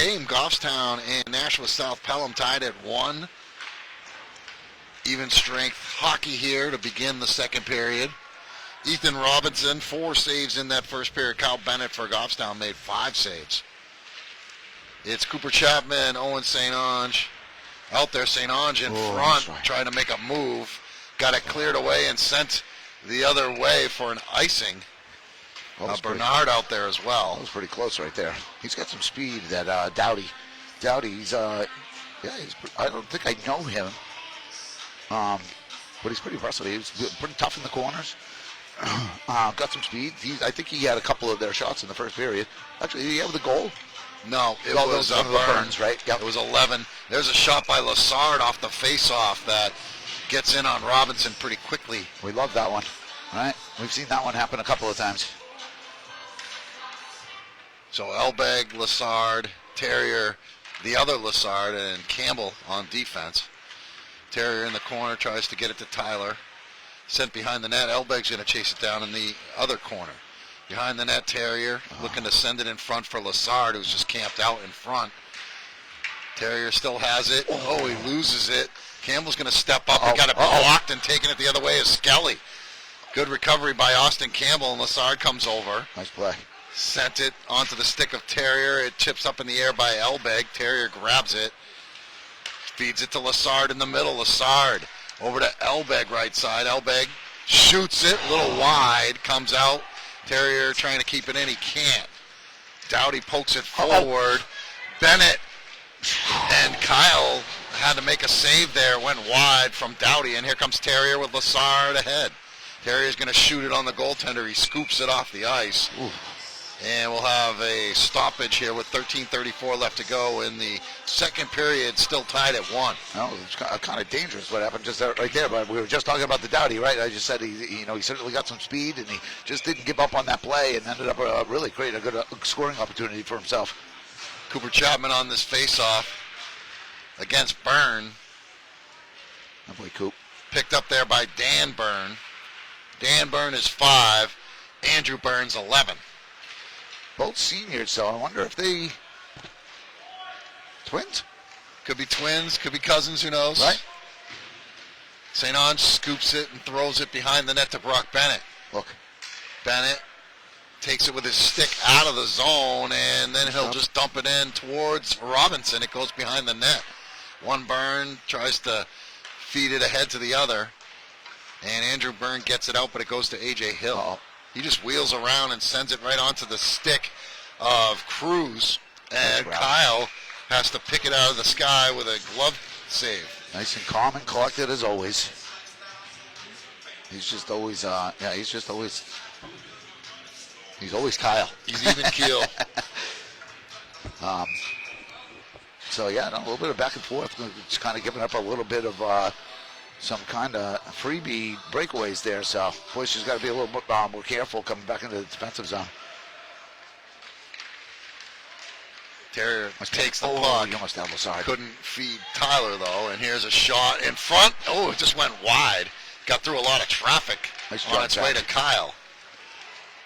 game. Goffstown and Nashua South Pelham tied at 1. Even strength hockey here to begin the second period. Ethan Robinson, 4 saves in that first period. Kyle Bennett for Goffstown made 5 saves. It's Cooper Chapman, Owen St. Ange. Out there, St. Ange in front, right. trying to make a move. Got it cleared away and sent the other way for an icing. Bernard out there as well. That was pretty close right there. He's got some speed, that Dowdy. Dowdy's, I don't think I know him. But he's pretty impressive. He's pretty tough in the corners. Got some speed. I think he had a couple of their shots in the first period. Actually, did he have the goal? No, it was Burns, right? Yep. It was 11. There's a shot by Lassard off the face-off that gets in on Robinson pretty quickly. We love that one, right? We've seen that one happen a couple of times. So Elbeg, Lassard, Terrier, the other Lassard, and Campbell on defense. Terrier in the corner tries to get it to Tyler. Sent behind the net. Elbeg's going to chase it down in the other corner. Behind the net, Terrier looking to send it in front for Lassard, who's just camped out in front. Terrier still has it. Oh, he loses it. Campbell's going to step up and got it blocked, and taking it the other way is Skelly. Good recovery by Austin Campbell, and Lassard comes over. Nice play. Sent it onto the stick of Terrier. It chips up in the air by Elbeg. Terrier grabs it. Feeds it to Lassard in the middle. Lassard over to Elbeg right side. Elbeg shoots it a little wide. Comes out. Terrier trying to keep it in. He can't. Dowdy pokes it forward. Bennett and Kyle had to make a save there. Went wide from Dowdy. And here comes Terrier with Lassard ahead. Terrier's going to shoot it on the goaltender. He scoops it off the ice. Ooh. And we'll have a stoppage here with 13:34 left to go in the second period, still tied at 1. No, it's kind of dangerous what happened just right there, but we were just talking about the Dowdy, right? I just said he certainly got some speed, and he just didn't give up on that play and ended up really creating a good scoring opportunity for himself. Cooper Chapman on this face-off against Byrne. That boy Coop. Picked up there by Dan Byrne. Dan Byrne is 5. Andrew Byrne's 11. Both seniors, so I wonder if they twins? Could be twins, could be cousins, who knows? Right. St. Ange scoops it and throws it behind the net to Brock Bennett. Look. Bennett takes it with his stick out of the zone, and then he'll just dump it in towards Robinson. It goes behind the net. One Byrne tries to feed it ahead to the other, and Andrew Byrne gets it out, but it goes to A.J. Hill. Uh-oh. He just wheels around and sends it right onto the stick of Cruz, and Kyle has to pick it out of the sky with a glove save. Nice and calm and collected as always. He's just always, he's always Kyle. He's even keel. So yeah, a little bit of back and forth. Just kind of giving up a little bit of some kind of freebie breakaways there. So Bush has got to be a little bit more careful coming back into the defensive zone. Terrier takes the puck. He almost down the side. Couldn't feed Tyler though, and here's a shot in front. Oh, it just went wide. Got through a lot of traffic on its way to Kyle.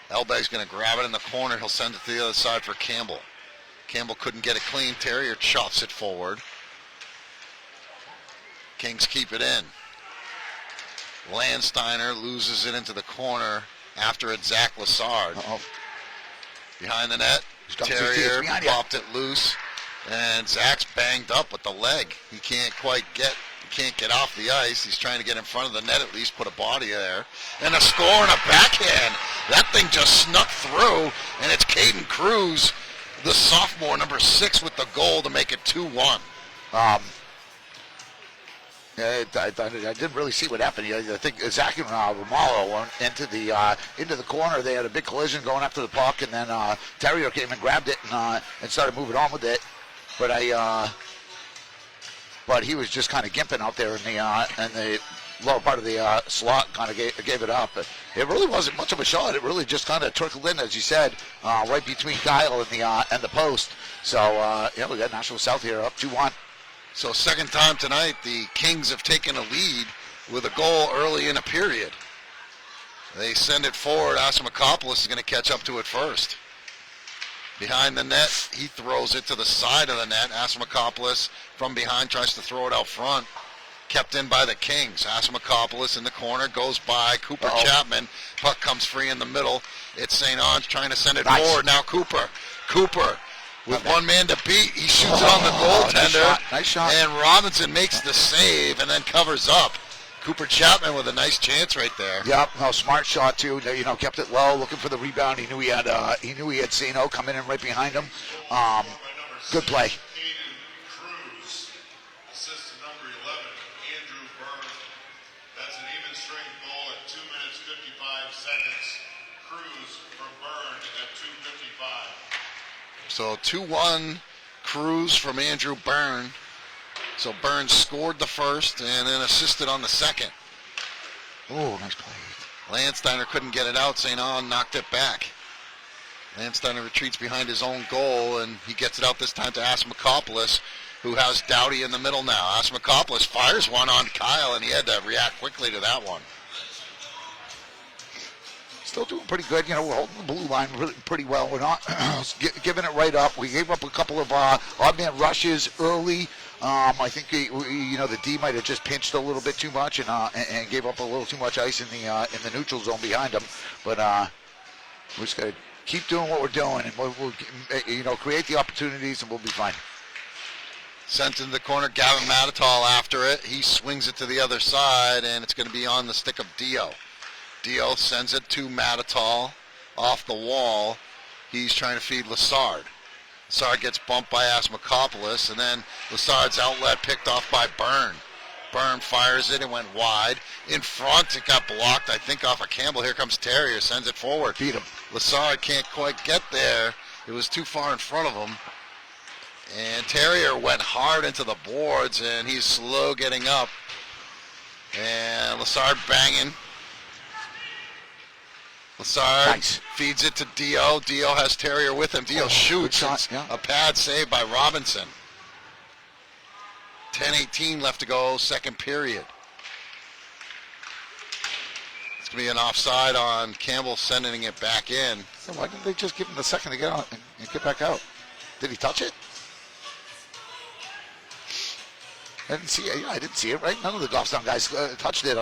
Elbeg's going to grab it in the corner. He'll send it to the other side for Campbell. Campbell couldn't get it clean. Terrier chops it forward. Kings keep it in. Landsteiner loses it into the corner after it's Zach Lassard. Behind the net, Terrier popped it loose, and Zach's banged up with the leg. He can't get off the ice. He's trying to get in front of the net at least, put a body there. And a score and a backhand. That thing just snuck through, and it's Caden Cruz, the sophomore, number 6, with the goal to make it 2-1. I didn't really see what happened. I think Zach and Romalo went into the corner. They had a big collision going after the puck, and then Terrier came and grabbed it and started moving on with it. But he was just kind of gimping out there in the lower part of the slot. Kind of gave it up. But it really wasn't much of a shot. It really just kind of trickled in, as you said, right between Kyle and the post. So we got Nashua South here up 2-1. So second time tonight, the Kings have taken a lead with a goal early in a period. They send it forward. Asimakopoulos is going to catch up to it first. Behind the net, he throws it to the side of the net. Asimakopoulos from behind tries to throw it out front. Kept in by the Kings. Asimakopoulos in the corner, goes by Cooper Chapman. Puck comes free in the middle. It's St. Ange trying to send it forward. Now Cooper with one man to beat. He shoots it on the goaltender. Nice shot. And Robinson makes the save and then covers up. Cooper Chapman with a nice chance right there. Yep, no, smart shot too. Kept it low, looking for the rebound. He knew he had Sino coming in right behind him. Good play. So 2-1 Cruz from Andrew Byrne. So Byrne scored the first and then assisted on the second. Oh, nice play. Landsteiner couldn't get it out. St. Ange knocked it back. Landsteiner retreats behind his own goal, and he gets it out this time to Asimakopoulos, who has Doughty in the middle now. Asimakopoulos fires one on Kyle, and he had to react quickly to that one. Still doing pretty good. We're holding the blue line really pretty well. We're not giving it right up. We gave up a couple of odd man rushes early. I think the D might have just pinched a little bit too much and gave up a little too much ice in the neutral zone behind them. But we're just gonna keep doing what we're doing, and we'll create the opportunities, and we'll be fine. Sent in the corner, Gavin Matatal after it. He swings it to the other side, and it's going to be on the stick of Dio. Dio sends it to Matatal off the wall. He's trying to feed Lassard. Lassard gets bumped by Asimakopoulos, and then Lassard's outlet picked off by Byrne. Byrne fires it. It went wide. In front, it got blocked, I think, off of Campbell. Here comes Terrier, sends it forward. Beat him. Lassard can't quite get there. It was too far in front of him. And Terrier went hard into the boards, and he's slow getting up. And Lassard banging. Lassard feeds it to Dio. Dio has Terrier with him. Dio shoots. A pad save by Robinson. 10:18 left to go, second period. It's going to be an offside on Campbell sending it back in. So why didn't they just give him the second to get out and get back out? Did he touch it? I didn't see it. Yeah, I didn't see it, right? None of the Goffstown guys touched it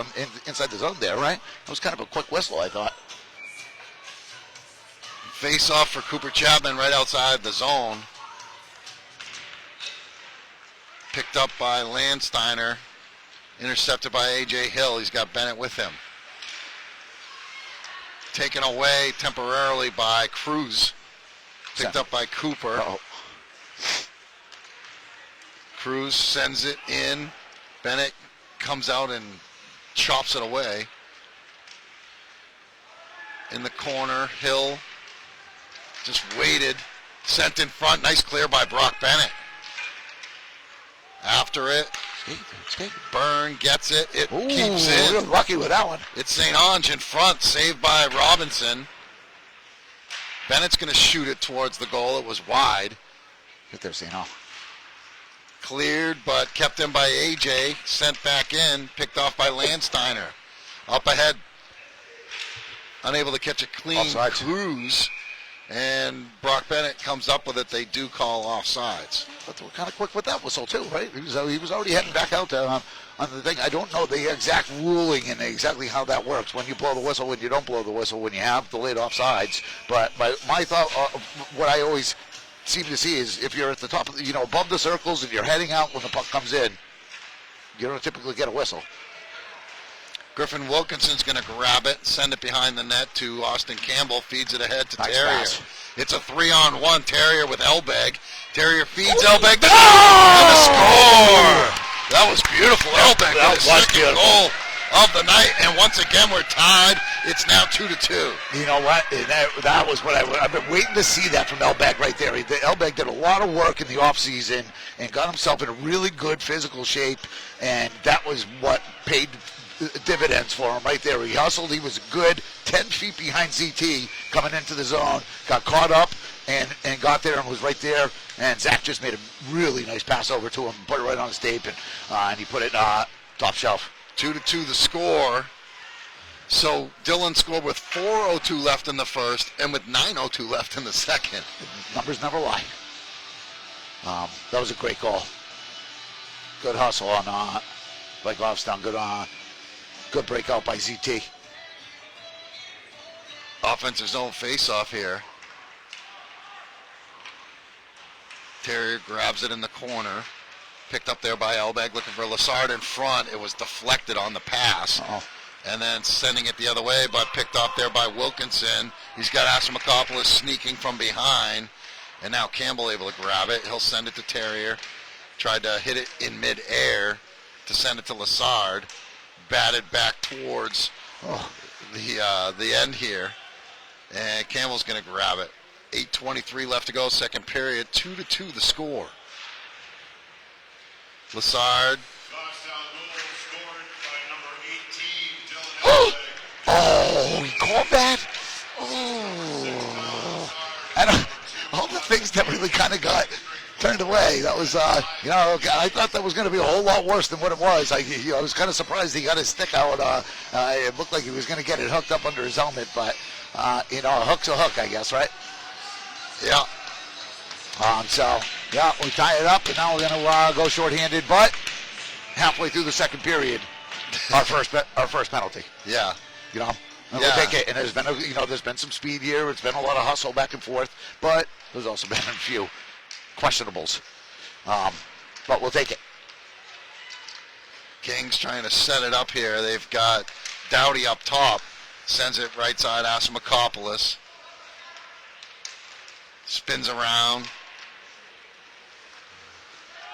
inside the zone there, right? It was kind of a quick whistle, I thought. Face off for Cooper Chapman right outside the zone. Picked up by Landsteiner. Intercepted by A.J. Hill. He's got Bennett with him. Taken away temporarily by Cruz. Picked up by Cooper. Cruz sends it in. Bennett comes out and chops it away. In the corner, Hill just waited. Sent in front. Nice clear by Brock Bennett. After it, Byrne gets it. It keeps in. Real lucky with that one. It's St. Ange in front. Saved by Robinson. Bennett's going to shoot it towards the goal. It was wide. Right there, St. Ange. Cleared, but kept in by AJ. Sent back in. Picked off by Landsteiner. Up ahead. Unable to catch a clean Cruz. And Brock Bennett comes up with it. They do call offsides. But they were kind of quick with that whistle, too, right? He was already heading back out on the thing. I don't know the exact ruling and exactly how that works. When you blow the whistle, when you don't blow the whistle, when you have delayed offsides. But my thought, what I always seem to see is if you're at the top, above the circles and you're heading out when the puck comes in, you don't typically get a whistle. Griffin Wilkinson's going to grab it, send it behind the net to Austin Campbell, feeds it ahead to Terrier. Pass. It's a 3-on-1. Terrier with Elbeg. Terrier feeds Elbeg. And the score! That was beautiful. Elbeg with his second goal of the night. And once again, we're tied. It's now 2-2. You know what? That was what I've been waiting to see that from Elbeg right there. Elbeg did a lot of work in the offseason and got himself in a really good physical shape. And that was what paid dividends for him right there. He hustled. He was good 10 feet behind ZT coming into the zone, got caught up and got there and was right there, and Zach just made a really nice pass over to him, put it right on his tape, and he put it top shelf. 2-2 the score. So Dillon scored with 4:02 left in the first and with 9:02 left in the second. Numbers never lie. That was a great goal. Good hustle on by Goffstown. Good breakout by ZT. Offensive zone face-off here. Terrier grabs it in the corner. Picked up there by Elbeg, looking for Lassard in front. It was deflected on the pass. Uh-oh. And then sending it the other way, but picked up there by Wilkinson. He's got Asimakopoulos sneaking from behind. And now Campbell able to grab it. He'll send it to Terrier. Tried to hit it in mid-air to send it to Lassard. Batted back towards the end here. And Campbell's going to grab it. 8:23 left to go, second period. 2-2 the score. Lassard. Oh, he called that? Oh. And all the things that really kind of got turned away. That was, I thought that was going to be a whole lot worse than what it was. I was kind of surprised he got his stick out. It looked like he was going to get it hooked up under his helmet, but, a hook's a hook, I guess, right? Yeah. We tie it up, and now we're going to go shorthanded, but halfway through the second period, our first penalty. Yeah. And we'll take it. And there's been some speed here. It's been a lot of hustle back and forth, but there's also been a few questionables. But we'll take it. Kings trying to set it up here. They've got Dowdy up top. Sends it right side, Asimakopoulos. Spins around.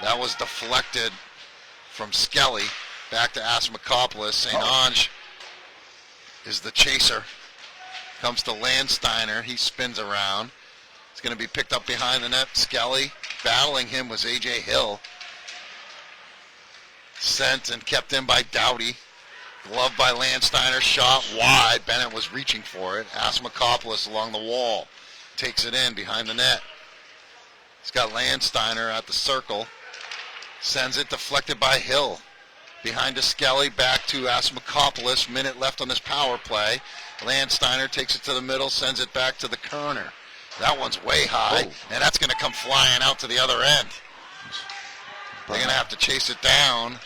That was deflected from Skelly. Back to Asimakopoulos. St. Ange is the chaser. Comes to Landsteiner. He spins around. It's going to be picked up behind the net. Skelly. Battling him was A.J. Hill. Sent and kept in by Dowdy. Glove by Landsteiner. Shot wide. Bennett was reaching for it. Asimakopoulos along the wall. Takes it in behind the net. He's got Landsteiner at the circle. Sends it deflected by Hill. Behind to Skelly, back to Asimakopoulos. Minute left on this power play. Landsteiner takes it to the middle, sends it back to the corner. That one's way high, and that's going to come flying out to the other end. They're going to have to chase it down,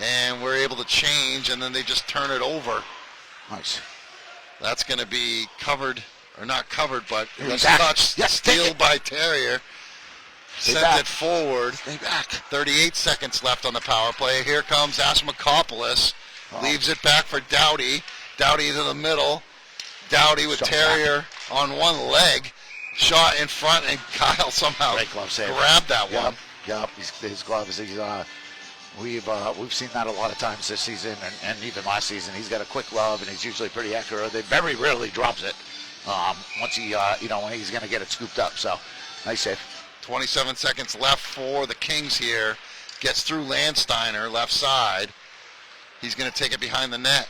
and we're able to change, and then they just turn it over. Nice. That's going to be covered, or not covered, but it was back. touched, Yes, steal by Terrier. Sent it forward. Stay back. 38 seconds left on the power play. Here comes Asimakopoulos. Leaves it back for Dowdy. Dowdy to the middle. Dowdy with Terrier on one leg. Shot in front, and Kyle somehow grabbed that one. Yep. His glove is. We've seen that a lot of times this season, and even last season. He's got a quick glove, and he's usually pretty accurate. They very rarely drops it. Once he, when he's going to get it scooped up. So, nice save. 27 seconds left for the Kings here. Gets through Landsteiner, left side. He's going to take it behind the net.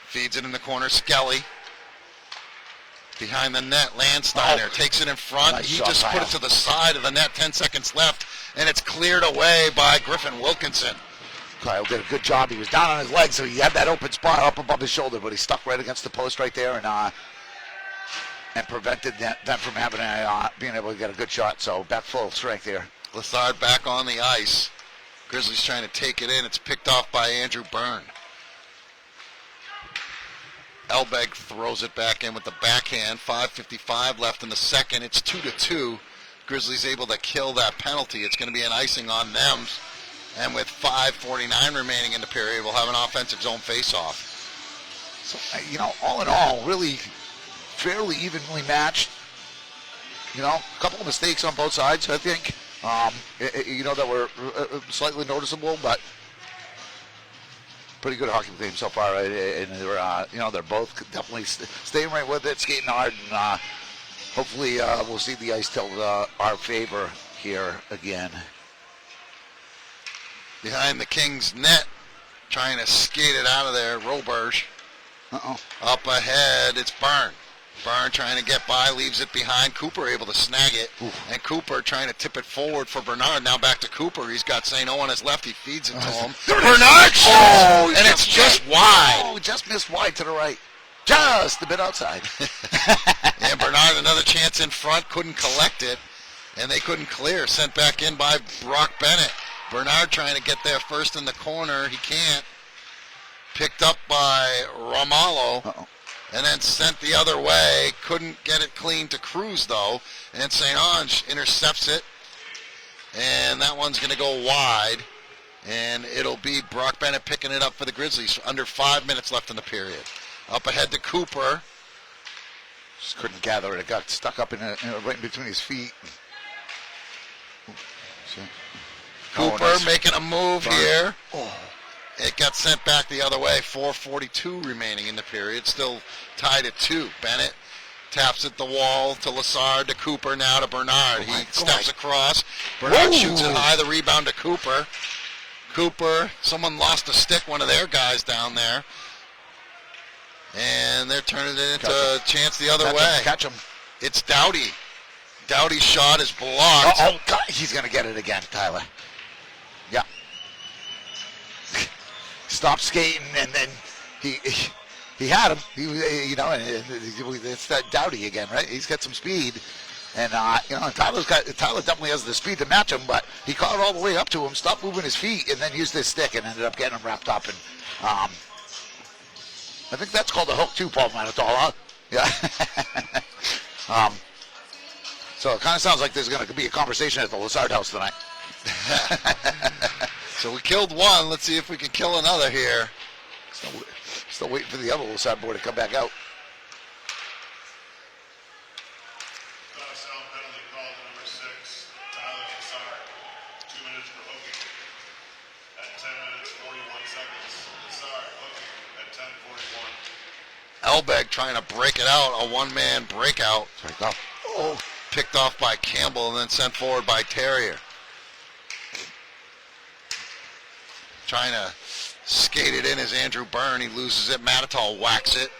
Feeds it in the corner, Skelly. Behind the net, Landsteiner takes it in front. Nice he shot, just put it to the side of the net, 10 seconds left, and it's cleared away by Griffin Wilkinson. Kyle did a good job. He was down on his leg, so he had that open spot up above his shoulder, but he stuck right against the post right there, and prevented them from having being able to get a good shot. So back full strength here. Lassard back on the ice. Grizzlies trying to take it in. It's picked off by Andrew Byrne. Elbeg throws it back in with the backhand. 5:55 left in the second. It's 2-2. Grizzlies able to kill that penalty. It's going to be an icing on them. And with 5:49 remaining in the period, we'll have an offensive zone face-off. So, all in all, really fairly evenly matched. A couple of mistakes on both sides, I think. That were slightly noticeable, but pretty good hockey game so far. And they're both definitely staying right with it, skating hard, and hopefully we'll see the ice tilt our favor here again. Behind the Kings' net, trying to skate it out of there, Roberge. Up ahead, it's Byrne. Byrne trying to get by, leaves it behind. Cooper able to snag it. Oof. And Cooper trying to tip it forward for Bernard. Now back to Cooper. He's got St. O on his left. He feeds it to him. Bernard shoots! Oh, and it's just wide. Oh, just missed wide to the right. Just a bit outside. And Bernard, another chance in front, couldn't collect it. And they couldn't clear. Sent back in by Brock Bennett. Bernard trying to get there first in the corner. He can't. Picked up by Romalo. Uh-oh. And then sent the other way. Couldn't get it clean to Cruz, though. And St. Ange intercepts it. And that one's going to go wide. And it'll be Brock Bennett picking it up for the Grizzlies. Under 5 minutes left in the period. Up ahead to Cooper. Just couldn't gather it. It got stuck up right in between his feet. Cooper nice. making a move Burn. here. Oh. It got sent back the other way. 4:42 remaining in the period. Still tied at 2. Bennett taps at the wall to Lassard, to Cooper, now to Bernard. He steps across. Bernard shoots it high. The rebound to Cooper. Cooper, someone lost a stick, one of their guys down there. And they're turning it into a chance the other way. Catch him. It's Doughty. Doughty's shot is blocked. Oh, God. He's going to get it again, Tyler. Yeah. Stopped skating, and then he had him. He it's that Doughty again, right? He's got some speed, and Tyler definitely has the speed to match him, but he caught it all the way up to him, stopped moving his feet, and then used his stick and ended up getting him wrapped up. And I think that's called a hook too, Paul Manitola. Huh? Yeah. So it kind of sounds like there's going to be a conversation at the Lassard house tonight. So we killed one. Let's see if we can kill another here. Still waiting for the other Lassard boy to come back out. Goffstown penalty called to number 6, Tyler Lassard. 2 minutes for hooking at 10 minutes 41 seconds. Lassard hooking at 10:41. Elbeg trying to break it out. A one-man breakout. Oh. Picked off by Campbell and then sent forward by Terrier. Trying to skate it in is Andrew Byrne. He loses it. Matitol whacks it.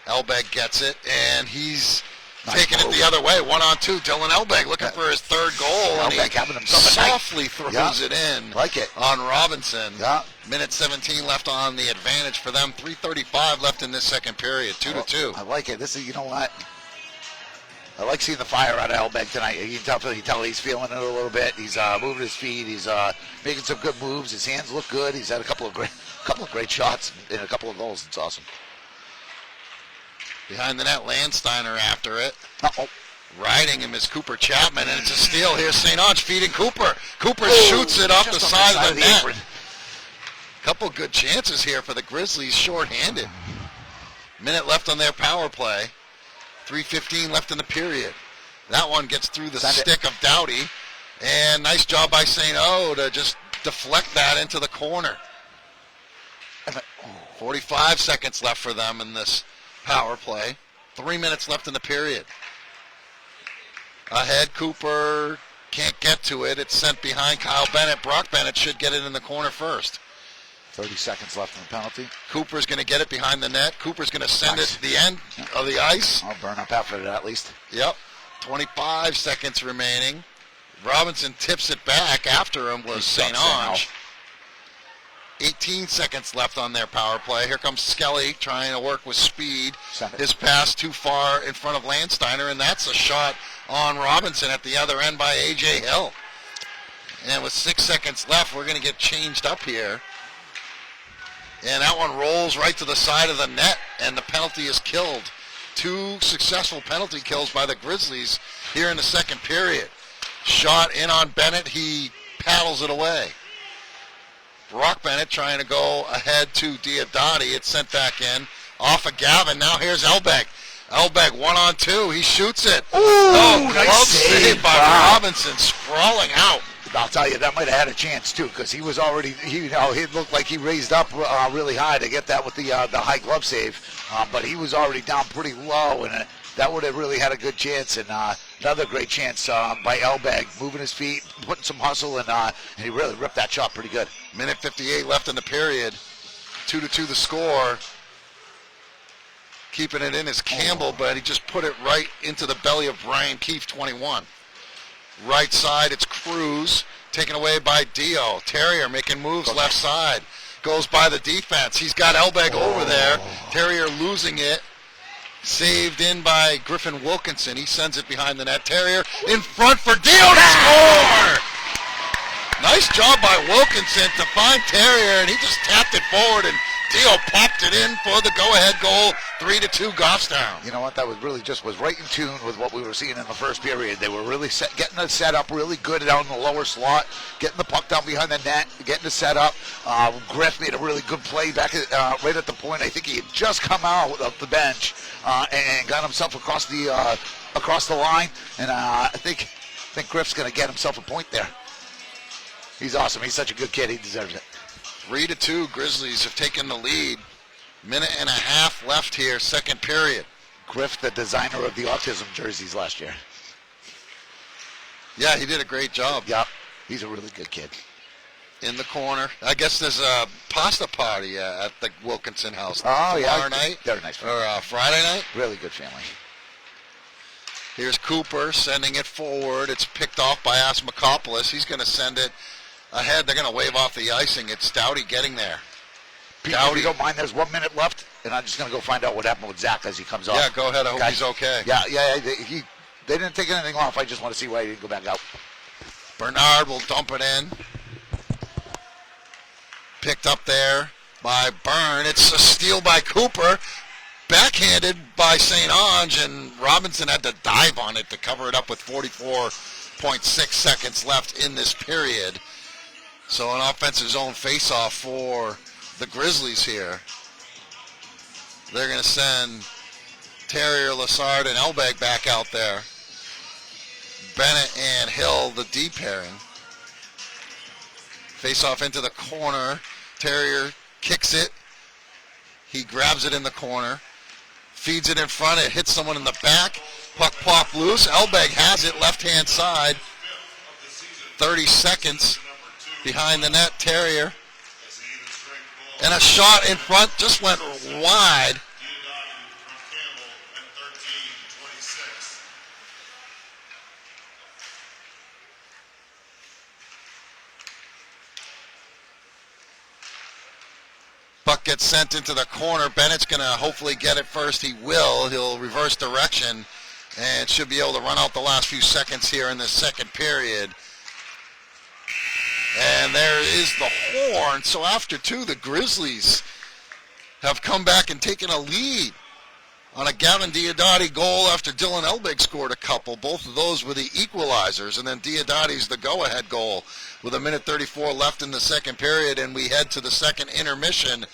Elbeg gets it, and he's taking it the other way. 1-on-2. Dylan Elbeg looking for his third goal, and he softly throws it in Like it. on Robinson. Yeah. Minute 17 left on the advantage for them. 3:35 left in this second period. 2-2. I like it. This is, you know what? I like seeing the fire out of Elbeg tonight. You can tell he's feeling it a little bit. He's moving his feet. He's making some good moves. His hands look good. He's had a couple of great shots and a couple of goals. It's awesome. Behind the net, Landsteiner after it. Uh-oh. Riding him is Cooper Chapman, and it's a steal. Here's St. Ange feeding Cooper. Cooper shoots it off the side of the net. apron. Couple good chances here for the Grizzlies, shorthanded. Minute left on their power play. 3:15 left in the period. That one gets through the stick of Doughty, and nice job by St. O to just deflect that into the corner. 45 seconds left for them in this power play. 3 minutes left in the period. Ahead, Cooper can't get to it. It's sent behind Kyle Bennett. Brock Bennett should get it in the corner first. 30 seconds left in the penalty. Cooper's going to get it behind the net. Cooper's going to send it to the end of the ice. I'll burn up after that at least. Yep. 25 seconds remaining. Robinson tips it back. After him was St. Ange. 18 seconds left on their power play. Here comes Skelly trying to work with speed. His pass too far in front of Landsteiner, and that's a shot on Robinson at the other end by A.J. Hill. And with 6 seconds left, we're going to get changed up here. And that one rolls right to the side of the net, and the penalty is killed. 2 successful penalty kills by the Grizzlies here in the second period. Shot in on Bennett. He paddles it away. Brock Bennett trying to go ahead to Diodati. It's sent back in. Off of Gavin. Now here's Elbeg. Elbeg 1-on-2. He shoots it. Ooh, nice glove save by Robinson, sprawling out. I'll tell you, that might have had a chance too, because he was already, he looked like he raised up really high to get that with the high glove save, but he was already down pretty low, and that would have really had a good chance. And another great chance by Elbeg, moving his feet, putting some hustle, and he really ripped that shot pretty good. Minute 58 left in the period. 2-2 the score. Keeping it in is Campbell, but he just put it right into the belly of Brian Keefe, 21. Right side, it's Cruz, taken away by Dio. Terrier making moves left side. Goes by the defense. He's got Elbeg over there. Terrier losing it. Saved in by Griffin Wilkinson. He sends it behind the net. Terrier in front for Dio to score! Nice job by Wilkinson to find Terrier, and he just tapped it forward, and Dio popped it in for the go-ahead goal, 3-2 Goffstown. You know what? That was really was right in tune with what we were seeing in the first period. They were really getting the setup really good down in the lower slot, getting the puck down behind the net, getting the setup. Griff made a really good play back right at the point. I think he had just come out of the bench and got himself across the line, and I think Griff's going to get himself a point there. He's awesome. He's such a good kid. He deserves it. 3-2, Grizzlies have taken the lead. Minute and a half left here, second period. Griff, the designer of the autism jerseys last year. Yeah, he did a great job. Yep, he's a really good kid. In the corner. I guess there's a pasta party at the Wilkinson house. Oh, tomorrow night. They're a nice family. Or Friday night. Really good family. Here's Cooper sending it forward. It's picked off by Asmakopoulos. He's going to send it ahead. They're going to wave off the icing. It's Dowdy getting there. Pete, if you don't mind, there's 1 minute left, and I'm just going to go find out what happened with Zach as he comes off. Yeah, go ahead. I hope he's okay. Yeah. They didn't take anything off. I just want to see why he didn't go back out. Bernard will dump it in. Picked up there by Byrne. It's a steal by Cooper. Backhanded by St. Ange, and Robinson had to dive on it to cover it up with 44.6 seconds left in this period. So an offensive zone face-off for the Grizzlies here. They're going to send Terrier, Lassard, and Elbeg back out there. Bennett and Hill, the D pairing. Face-off into the corner. Terrier kicks it. He grabs it in the corner. Feeds it in front. It hits someone in the back. Puck pop loose. Elbeg has it left-hand side. 30 seconds behind the net. Terrier. And a shot in front just went wide. Puck gets sent into the corner. Bennett's going to hopefully get it first. He will. He'll reverse direction and should be able to run out the last few seconds here in the second period. And there is the horn. So after two, the Grizzlies have come back and taken a lead on a Gavin Diodati goal after Dylan Elbig scored a couple. Both of those were the equalizers, and then Diodati's the go-ahead goal with 1:34 left in the second period, and we head to the second intermission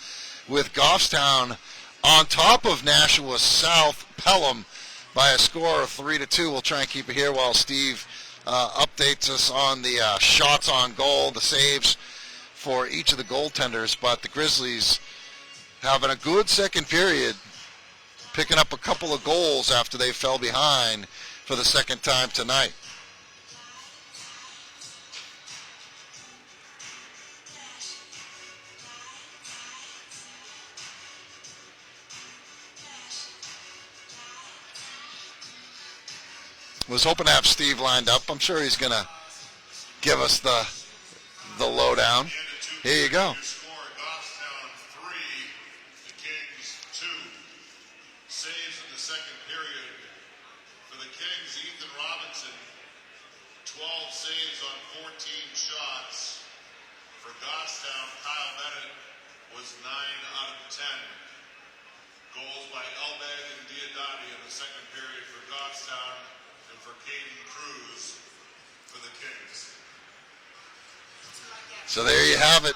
with Goffstown on top of Nashua South Pelham by a score of 3-2. We'll try and keep it here while Steve updates us on the shots on goal, the saves for each of the goaltenders, but the Grizzlies having a good second period, picking up a couple of goals after they fell behind for the second time tonight. Was hoping to have Steve lined up. I'm sure he's going to give us the lowdown. Here you go. Saves in the second period for the Kings. Ethan Robinson, 12 saves on 14 shots. For Goffstown, Kyle Bennett was 9 out of 10. Goals by Elbeg and Diodati in the second period for Goffstown, and for Caden Cruz for the Kings. So there you have it.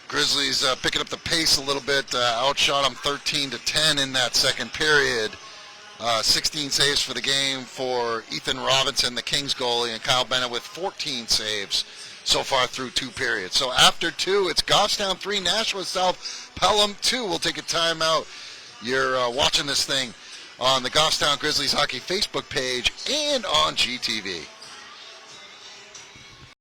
Grizzlies picking up the pace a little bit, outshot them 13-10 in that second period. 16 saves for the game for Ethan Robinson, the Kings goalie, and Kyle Bennett with 14 saves so far through two periods. So after two, it's Goffstown 3, Nashua South Pelham 2. We'll take a timeout. You're watching this thing on the Goffstown Grizzlies Hockey Facebook page and on GTV.